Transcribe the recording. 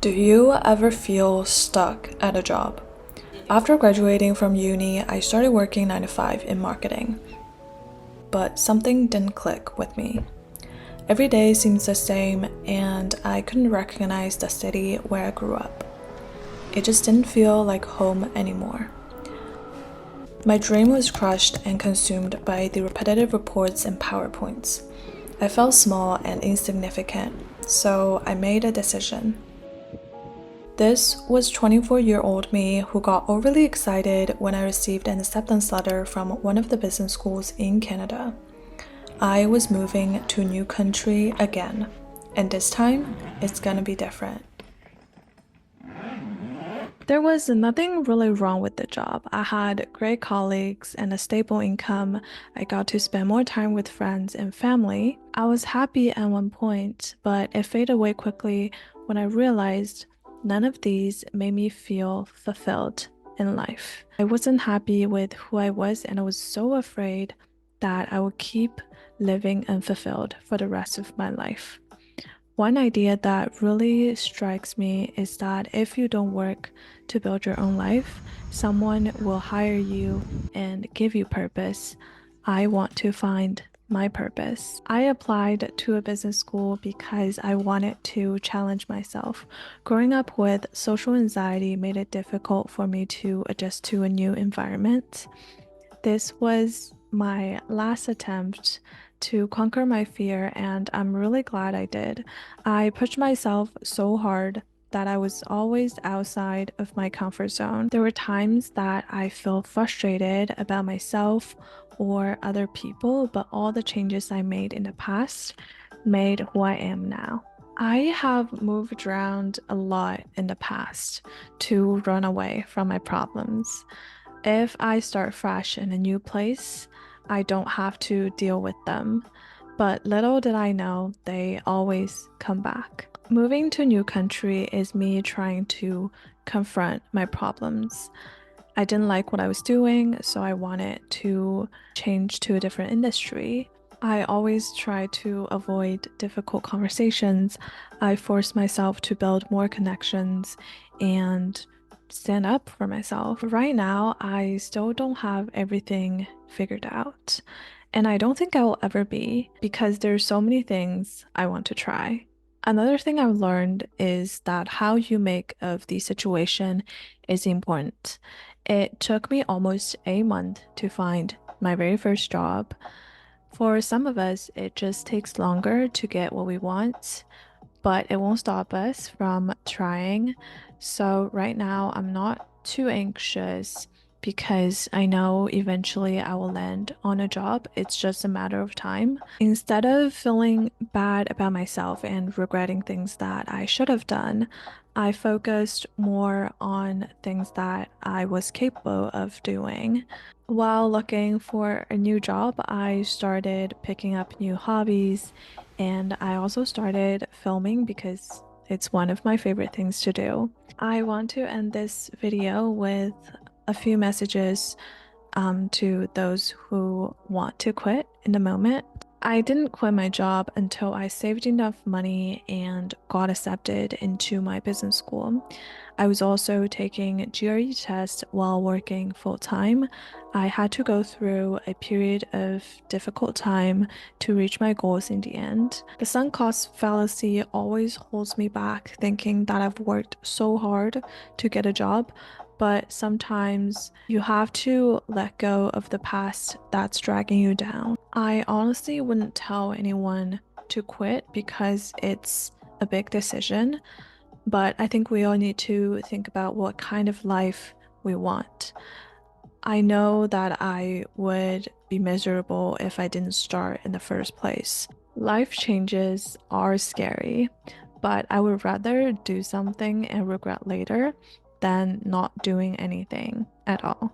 Do you ever feel stuck at a job? After graduating from uni, I started working 9 to 5 in marketing, but something didn't click with me. Every day seems the same, and I couldn't recognize the city where I grew up. It just didn't feel like home anymore. My dream was crushed and consumed by the repetitive reports and PowerPoints. I felt small and insignificant, so I made a decision. This was 24-year-old me who got overly excited when I received an acceptance letter from one of the business schools in Canada. I was moving to a new country again, and this time it's gonna be different. There was nothing really wrong with the job. I had great colleagues and a stable income. I got to spend more time with friends and family. I was happy at one point, but it faded away quickly when I realized none of these made me feel fulfilled in life. I wasn't happy with who I was, and I was so afraid that I would keep living unfulfilled for the rest of my life. One idea that really strikes me is that if you don't work to build your own life, someone will hire you and give you purpose. I want to find my purpose. I applied to a business school because I wanted to challenge myself. Growing up with social anxiety made it difficult for me to adjust to a new environment. This was my last attempt to conquer my fear, and I'm really glad I did. I pushed myself so hard that I was always outside of my comfort zone. There were times that I felt frustrated about myself or other people, but all the changes I made in the past made who I am now. I have moved around a lot in the past to run away from my problems. If I start fresh in a new place, I don't have to deal with them. But little did I know, they always come back. Moving to a new country is me trying to confront my problems. I didn't like what I was doing, so I wanted to change to a different industry. I always try to avoid difficult conversations. I force myself to build more connections and stand up for myself. Right now, I still don't have everything figured out, and I don't think I will ever be because there's so many things I want to try. Another thing I've learned is that how you make of the situation is important. It took me almost a month to find my very first job. For some of us, it just takes longer to get what we want, but it won't stop us from trying. So, right now, I'm not too anxious because I know eventually I will land on a job. It's just a matter of time. Instead of feeling bad about myself and regretting things that I should have done, I focused more on things that I was capable of doing. While looking for a new job, I started picking up new hobbies, and I also started filming because it's one of my favorite things to do. I want to end this video with a few messages to those who want to quit in the moment. I didn't quit my job until I saved enough money and got accepted into my business school. I was also taking GRE tests while working full time. I had to go through a period of difficult time to reach my goals in the end. The sunk cost fallacy always holds me back, thinking that I've worked so hard to get a job, but sometimes you have to let go of the past that's dragging you down. I honestly wouldn't tell anyone to quit because it's a big decision, but I think we all need to think about what kind of life we want. I know that I would be miserable if I didn't start in the first place. Life changes are scary, but I would rather do something and regret later than not doing anything at all.